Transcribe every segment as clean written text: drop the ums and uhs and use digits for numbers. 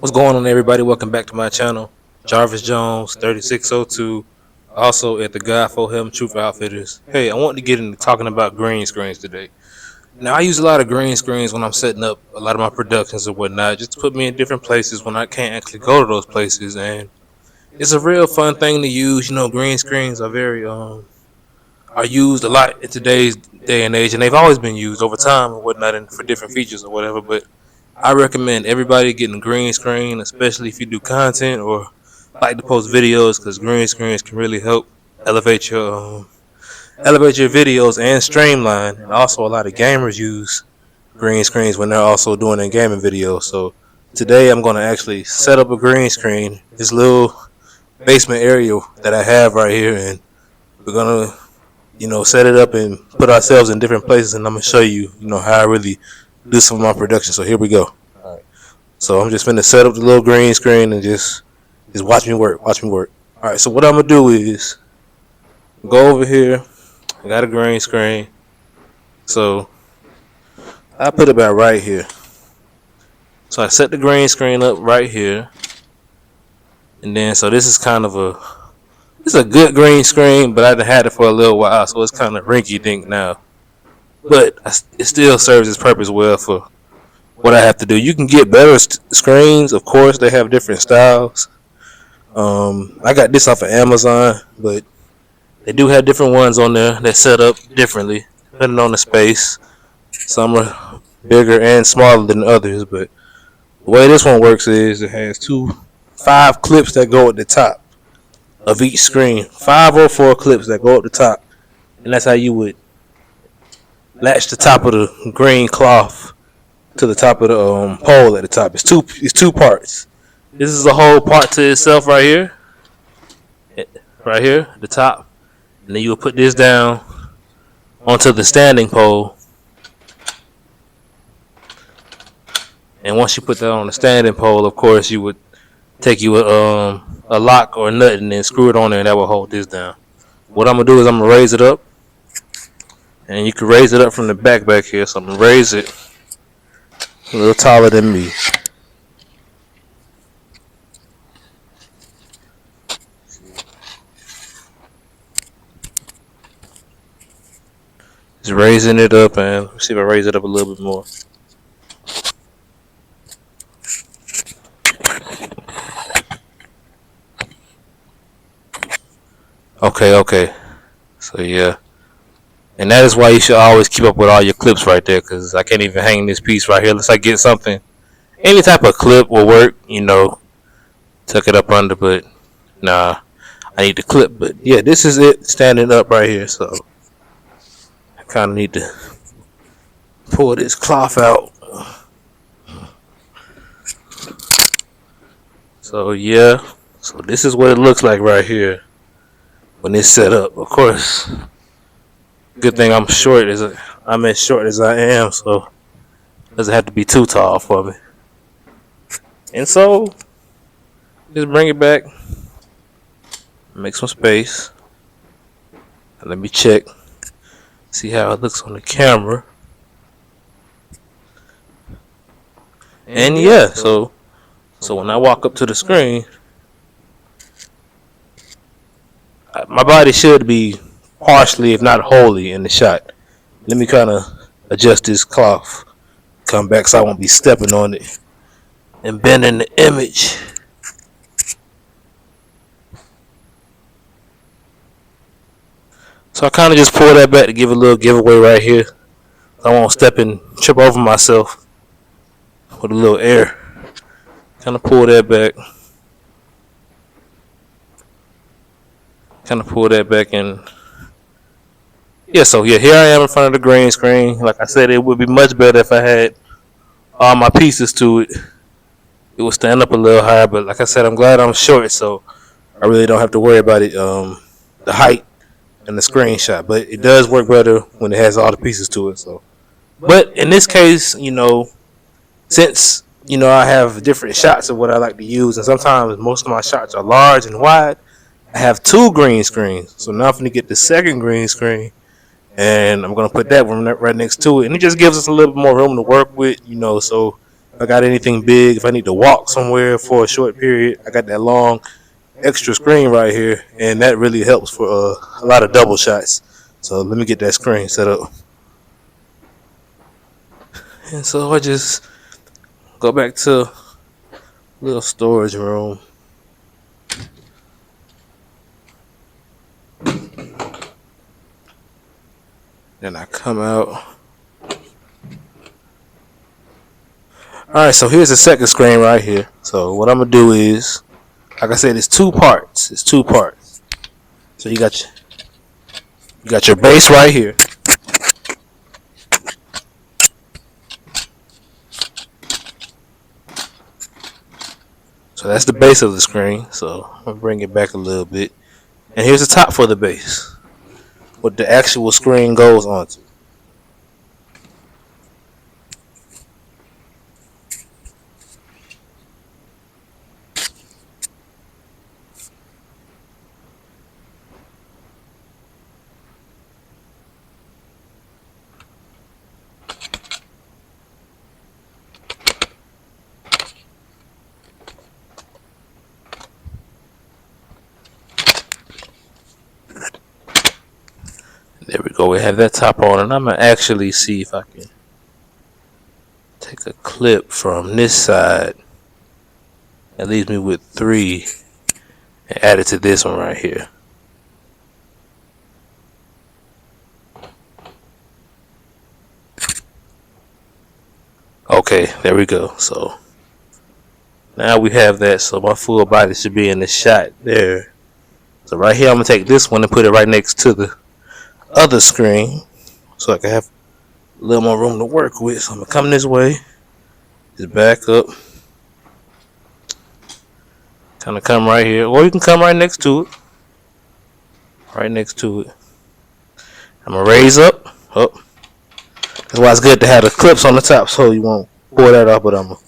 What's going on, everybody? Welcome back to my channel. Jarvis Jones, 3602. Also at the God for Him Truth Outfitters. Hey, I want to get into talking about green screens today. Now, I use a lot of green screens when I'm setting up a lot of my productions or whatnot, just to put me in different places when I can't actually go to those places. And it's a real fun thing to use. You know, green screens are are used a lot in today's day and age, and they've always been used over time or whatnot, and for different features or whatever. But I recommend everybody getting a green screen, especially if you do content or like to post videos, because green screens can really help elevate your videos and streamline. And also, a lot of gamers use green screens when they're also doing their gaming videos. So today, I'm going to actually set up a green screen, this little basement area that I have right here, and we're gonna set it up and put ourselves in different places, and I'm gonna show you, how I really do some of my production. So here we go. All right. So I'm just gonna set up the little green screen and just watch me work. Watch me work. All right. So what I'm gonna do is go over here. I got a green screen. So I put it about right here. So I set the green screen up right here, and then so this is kind of it's a good green screen, but I've had it for a little while, so it's kind of rinky dink now. But it still serves its purpose well for what I have to do. You can get better screens, of course. They have different styles. I got this off of Amazon, but they do have different ones on there that set up differently depending on the space. Some are bigger and smaller than others, but the way this one works is it has 5 clips that go at the top of each screen. 5 or 4 clips that go at the top, and that's how you would latch the top of the green cloth to the top of the pole at the top. It's two parts. This is a whole part to itself right here, the top, and then you will put this down onto the standing pole. And once you put that on the standing pole, of course, you would take you a lock or a nut and then screw it on there, and that will hold this down. What I'm gonna do is I'm gonna raise it up, and you can raise it up from the back here. So I'm gonna raise it a little taller than me. Just raising it up, and let's see if I raise it up a little bit more. Okay. So yeah. And that is why you should always keep up with all your clips right there, because I can't even hang this piece right here unless I get something. Any type of clip will work, tuck it up under, but nah, I need the clip. But yeah, this is it standing up right here, so I kind of need to pull this cloth out. So yeah, so this is what it looks like right here when it's set up. Of course, good thing I'm as short as I am, so it doesn't have to be too tall for me. And so just bring it back, make some space, and let me check, see how it looks on the camera. And yeah, so when I walk up to the screen, my body should be partially, if not wholly, in the shot. Let me kind of adjust this cloth, come back so I won't be stepping on it and bending the image. So I kind of just pull that back to give a little giveaway right here. I won't step and trip over myself with a little air. Kind of pull that back. And yeah, so yeah, here I am in front of the green screen. Like I said, it would be much better if I had all my pieces to it. It would stand up a little higher, but like I said, I'm glad I'm short, so I really don't have to worry about it, the height and the screenshot. But it does work better when it has all the pieces to it. So, but in this case, since I have different shots of what I like to use, and sometimes most of my shots are large and wide, I have 2 green screens. So now I'm going to get the second green screen, and I'm going to put that one right next to it. And it just gives us a little bit more room to work with, so If I got anything big, if I need to walk somewhere for a short period, I got that long extra screen right here, and that really helps for a lot of double shots. So let me get that screen set up. And so I just go back to little storage room. Then I come out. Alright, so here's the second screen right here. So what I'm gonna do is, like I said, it's two parts. It's two parts. So you got your base right here. So that's the base of the screen. So I'm gonna bring it back a little bit. And here's the top for the base, what the actual screen goes onto. There we go. We have that top on, and I'm gonna actually see if I can take a clip from this side. That leaves me with 3, and add it to this one right here. Okay, there we go. So now we have that. So my full body should be in the shot there. So right here, I'm gonna take this one and put it right next to the other screen, so I can have a little more room to work with. So I'm gonna come this way, just back up, kind of come right here, or you can come right next to it. Right next to it. I'm gonna raise up. That's why it's good to have the clips on the top, so you won't pull that off. But I'm gonna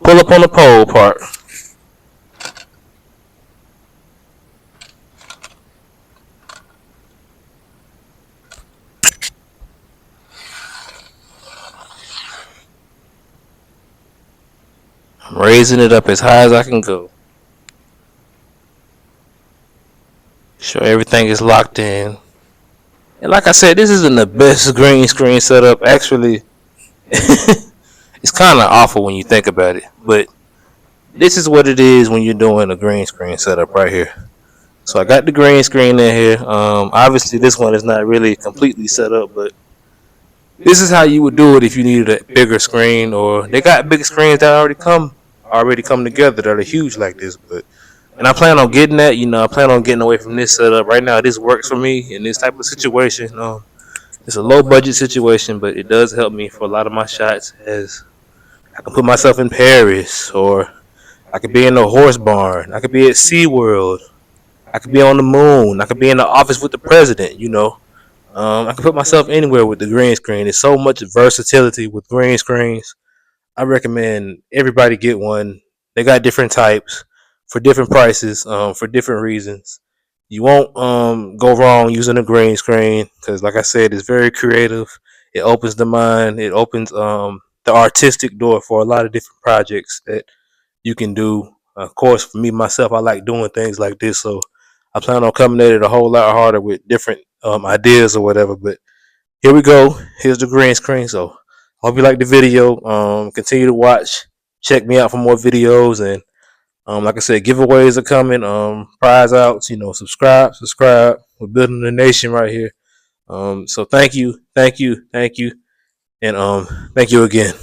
pull up on the pole part. I'm raising it up as high as I can go. Sure everything is locked in. And like I said, this isn't the best green screen setup. Actually, it's kind of awful when you think about it. But this is what it is when you're doing a green screen setup right here. So I got the green screen in here. Obviously, this one is not really completely set up, but this is how you would do it if you needed a bigger screen, or they got big screens that already come together that are huge like this. But and I plan on getting that. I plan on getting away from this setup. Right now, this works for me in this type of situation. It's a low budget situation, but it does help me for a lot of my shots. As I can put myself in Paris, or I could be in a horse barn. I could be at SeaWorld. I could be on the moon. I could be in the office with the president. I can put myself anywhere with the green screen. There's so much versatility with green screens. I recommend everybody get one. They got different types for different prices, for different reasons. You won't go wrong using a green screen because, like I said, it's very creative. It opens the mind. It opens the artistic door for a lot of different projects that you can do. Of course, for me myself, I like doing things like this, so I plan on coming at it a whole lot harder with different ideas or whatever. But here we go. Here's the green screen. So I hope you like the video. Continue to watch. Check me out for more videos. And like I said, giveaways are coming. Prize outs. Subscribe. We're building the nation right here. So thank you, and thank you again.